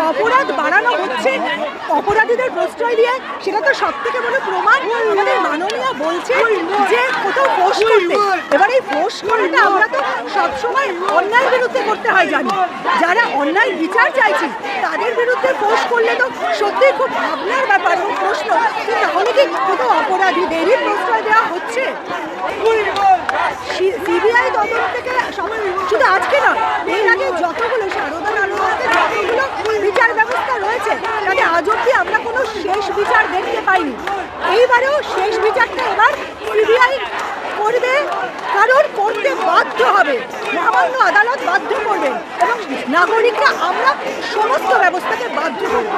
অপরাধ বাড়ানো হচ্ছে অপরাধীদের প্রশ্রয় দিয়ে, সেটা তো সব থেকে বড় প্রমাণ। আমাদের মাননীয় বলছে যে কোথাও ফোর্স করতে, এবার এই ফোর্স করাটা আমরা তো সবসময় অন্যায়ের বিরুদ্ধে করতে হয় জানি। যারা অন্যায় বিচার চাইছি তাদের বিরুদ্ধে ফোর্স করলে তো সত্যিই খুব ভাবনার ব্যাপার ও প্রশ্ন, তাহলে কি কোথাও অপরাধীদেরই প্রশ্রয় দেওয়া হচ্ছে? সিবিআই তদন্ত থেকে শুধু আজকে নয়, এর আগে যতগুলো সারদা আদালতে যতগুলো বিচার ব্যবস্থা রয়েছে তাতে আজ অব্দি আমরা কোনো শেষ বিচার দেখতে পাইনি। এইবারেও শেষ বিচারটা এবার সিবিআই করবে, কারণ করতে বাধ্য হবে, মহামান্য আদালত বাধ্য করবেন এবং নাগরিকরা আমরা সমস্ত ব্যবস্থাকে বাধ্য করব।